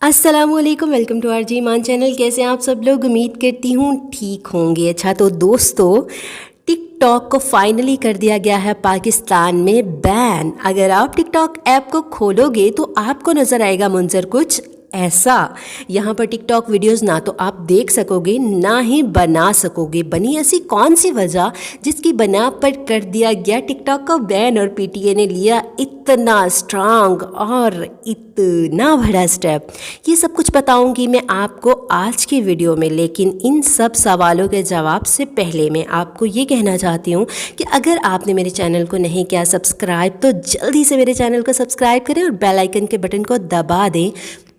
अस्सलामुअलैकुम, welcome to R G मान channel. कैसे हैं आप सब लोग? उम्मीद करती हूँ ठीक होंगे। अच्छा तो दोस्तों, टिकटॉक को फाइनली कर दिया गया है पाकिस्तान में बैन। अगर आप टिकटॉक ऐप को खोलोगे तो आपको नज़र आएगा मंजर कुछ ऐसा। यहाँ पर टिकटॉक वीडियोस ना तो आप देख सकोगे ना ही बना सकोगे। बनी ऐसी कौन सी वजह जिसकी बना पर कर दिया गया टिकटॉक का बैन, और पीटीए ने लिया इतना स्ट्रांग और इतना बड़ा स्टेप। ये सब कुछ बताऊंगी मैं आपको आज की वीडियो में, लेकिन इन सब सवालों के जवाब से पहले मैं आपको ये कहना चाहती हूँ कि अगर आपने मेरे चैनल को नहीं किया सब्सक्राइब तो जल्दी से मेरे चैनल को सब्सक्राइब करें और बेल आइकन के बटन को दबा दें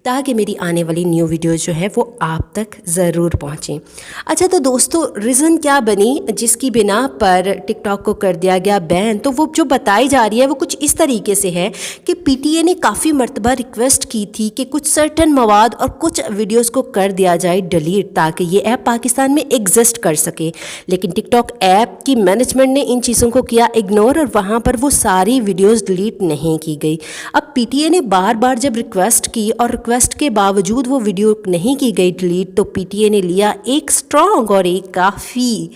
ताकि मेरी आने वाली न्यू वीडियोज़ जो है वो आप तक ज़रूर पहुँचें। अच्छा तो दोस्तों, रीज़न क्या बनी जिसकी बिना पर टिकटॉक को कर दिया गया बैन? तो वो जो बताई जा रही है वो कुछ इस तरीके से है कि पीटीए ने काफ़ी मरतबा रिक्वेस्ट की थी कि कुछ सर्टन मवाद और कुछ वीडियोज़ को कर दिया जाए डिलीट, ताकि ये ऐप पाकिस्तान में एग्जिस्ट कर सके। लेकिन टिकटॉक ऐप की मैनेजमेंट ने इन चीज़ों को किया इग्नोर और वहाँ पर वो सारी वीडियोज़ डिलीट नहीं की गई। अब पीटीए ने बार बार जब रिक्वेस्ट की और रिक्वेस्ट के बावजूद वो वीडियो नहीं की गई डिलीट, तो पीटीए ने लिया एक स्ट्रॉन्ग और एक काफ़ी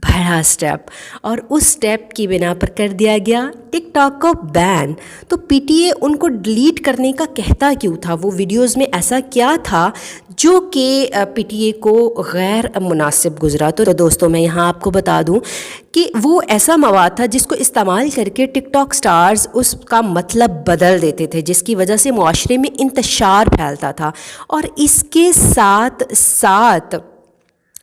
बड़ा स्टेप, और उस स्टेप की बिना पर कर दिया गया टिकटॉक को बैन। तो पीटीए उनको डिलीट करने का कहता क्यों था? वो वीडियोस में ऐसा क्या था जो कि पीटीए को गैर मुनासिब गुजरा? तो दोस्तों, मैं यहाँ आपको बता दूँ कि वो ऐसा मवाद था जिसको इस्तेमाल करके टिकटॉक स्टार्स उसका मतलब बदल देते थे, जिसकी वजह से मुआशरे में इंतशार फैलता था। और इसके साथ साथ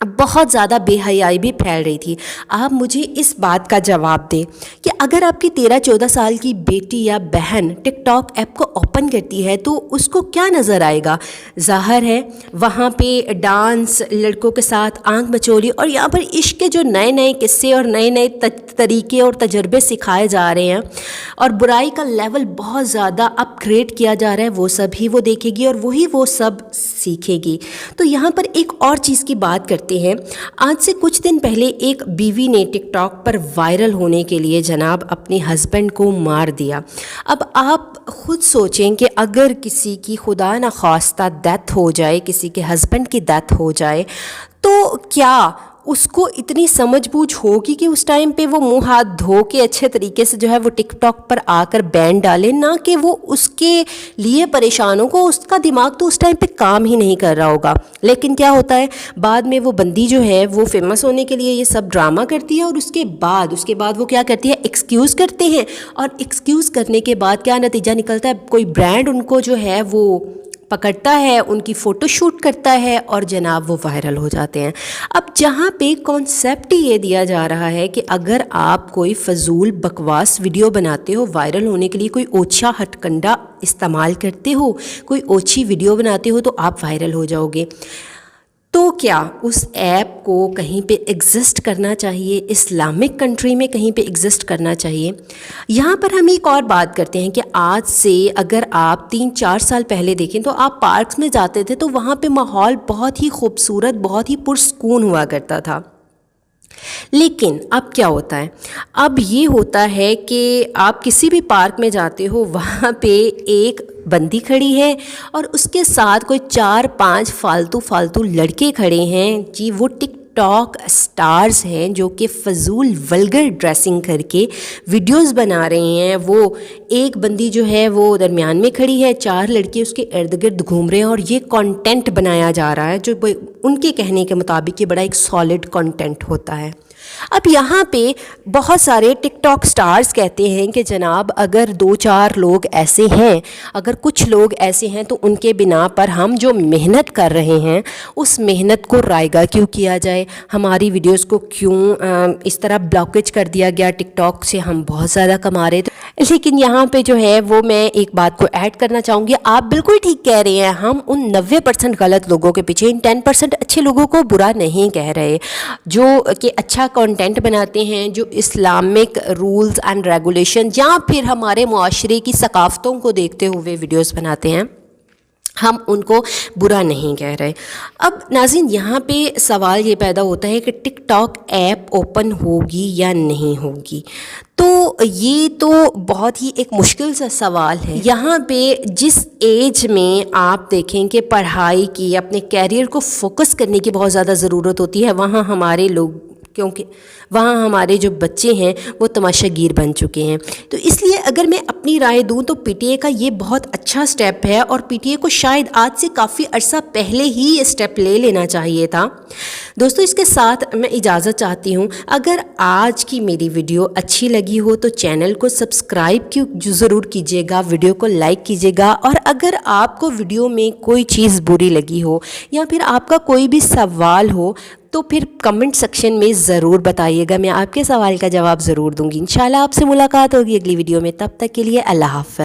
बहुत ज़्यादा बेहयाई भी फैल रही थी। आप मुझे इस बात का जवाब दें कि अगर आपकी 13-14 साल की बेटी या बहन टिकटॉक ऐप को ओपन करती है तो उसको क्या नज़र आएगा? ज़ाहिर है वहाँ पे डांस, लड़कों के साथ आंख मचोली और यहाँ पर इश्क के जो नए नए किस्से और नए नए तरीके और तजर्बे सिखाए जा रहे हैं, और बुराई का लेवल बहुत ज़्यादा अपग्रेड किया जा रहा है, वो सब ही वो देखेगी और वही वो सब सीखेगी। तो यहाँ पर एक और चीज़ की बात करते हैं। आज से कुछ दिन पहले एक बीवी ने टिकटॉक पर वायरल होने के लिए जनाब अपने हस्बैंड को मार दिया। अब आप खुद सोचें कि अगर किसी की खुदा न खास्ता डेथ हो जाए, किसी के हस्बैंड की डेथ हो जाए, तो क्या उसको इतनी समझबूझ होगी कि उस टाइम पे वो मुंह हाथ धो के अच्छे तरीके से जो है वो टिकटॉक पर आकर बैन डाले, ना कि वो उसके लिए परेशान हो? को उसका दिमाग तो उस टाइम पे काम ही नहीं कर रहा होगा। लेकिन क्या होता है, बाद में वो बंदी जो है वो फेमस होने के लिए ये सब ड्रामा करती है, और उसके बाद वो क्या करती है, एक्सक्यूज़ करते हैं, और एक्सक्यूज़ करने के बाद क्या नतीजा निकलता है? कोई ब्रांड उनको जो है वो पकड़ता है, उनकी फ़ोटो शूट करता है और जनाब वो वायरल हो जाते हैं। अब जहाँ पे कॉन्सेप्ट ये दिया जा रहा है कि अगर आप कोई फजूल बकवास वीडियो बनाते हो, वायरल होने के लिए कोई ओछा हथकंडा इस्तेमाल करते हो, कोई ओछी वीडियो बनाते हो, तो आप वायरल हो जाओगे। तो क्या उस ऐप को कहीं पे एग्जिस्ट करना चाहिए? इस्लामिक कंट्री में कहीं पे एग्जिस्ट करना चाहिए? यहाँ पर हम एक और बात करते हैं कि आज से अगर आप 3-4 साल पहले देखें तो आप पार्क्स में जाते थे तो वहाँ पे माहौल बहुत ही खूबसूरत, बहुत ही पुरसकून हुआ करता था। लेकिन अब क्या होता है? अब ये होता है कि आप किसी भी पार्क में जाते हो, वहाँ पे एक बंदी खड़ी है और उसके साथ कोई 4-5 फालतू लड़के खड़े हैं जी। वो टिकटॉक स्टार्स हैं जो कि फ़जूल वल्गर ड्रेसिंग करके वीडियोस बना रहे हैं। वो एक बंदी जो है वो दरमियान में खड़ी है, 4 लड़के उसके इर्द गिर्द घूम रहे हैं, और ये कंटेंट बनाया जा रहा है जो उनके कहने के मुताबिक ये बड़ा एक सॉलिड कंटेंट होता है। अब यहाँ पे बहुत सारे टिकटॉक स्टार्स कहते हैं कि जनाब अगर 2-4 लोग ऐसे हैं, अगर कुछ लोग ऐसे हैं, तो उनके बिना पर हम जो मेहनत कर रहे हैं उस मेहनत को रायगा क्यों किया जाए? हमारी वीडियोस को क्यों इस तरह ब्लॉकेज कर दिया गया? टिकटॉक से हम बहुत ज़्यादा कमा रहे थे। लेकिन यहाँ पे जो है वो मैं एक बात को ऐड करना चाहूँगी। आप बिल्कुल ठीक कह रहे हैं, हम उन 90% गलत लोगों के पीछे इन 10% अच्छे लोगों को बुरा नहीं कह रहे, जो कि अच्छा कंटेंट बनाते हैं, जो इस्लामिक रूल्स एंड रेगुलेशन या फिर हमारे मुआशरे की सकाफ़तों को देखते हुए वीडियोस बनाते हैं। ہم ان کو برا نہیں کہہ رہے۔ اب ناظرین یہاں پہ سوال یہ پیدا ہوتا ہے کہ ٹک ٹاک ایپ اوپن ہوگی یا نہیں ہوگی، تو یہ تو بہت ہی ایک مشکل سا سوال ہے۔ یہاں پہ جس ایج میں آپ دیکھیں کہ پڑھائی کی، اپنے کیریئر کو فوکس کرنے کی بہت زیادہ ضرورت ہوتی ہے، وہاں ہمارے لوگ، کیونکہ وہاں ہمارے جو بچے ہیں وہ تماشا گیر بن چکے ہیں، تو اس لیے اگر میں اپنی رائے دوں تو پی ٹی اے کا یہ بہت اچھا سٹیپ ہے، اور پی ٹی اے کو شاید آج سے کافی عرصہ پہلے ہی یہ سٹیپ لے لینا چاہیے تھا۔ دوستو اس کے ساتھ میں اجازت چاہتی ہوں، اگر آج کی میری ویڈیو اچھی لگی ہو تو چینل کو سبسکرائب ضرور کیجیے گا، ویڈیو کو لائک کیجیے گا، اور اگر آپ کو ویڈیو میں کوئی چیز بری لگی ہو یا پھر آپ کا کوئی بھی سوال ہو تو پھر کمنٹ سیکشن میں ضرور بتائیے گا، میں آپ کے سوال کا جواب ضرور دوں گی۔ انشاءاللہ آپ سے ملاقات ہوگی اگلی ویڈیو میں، تب تک کے لیے اللہ حافظ۔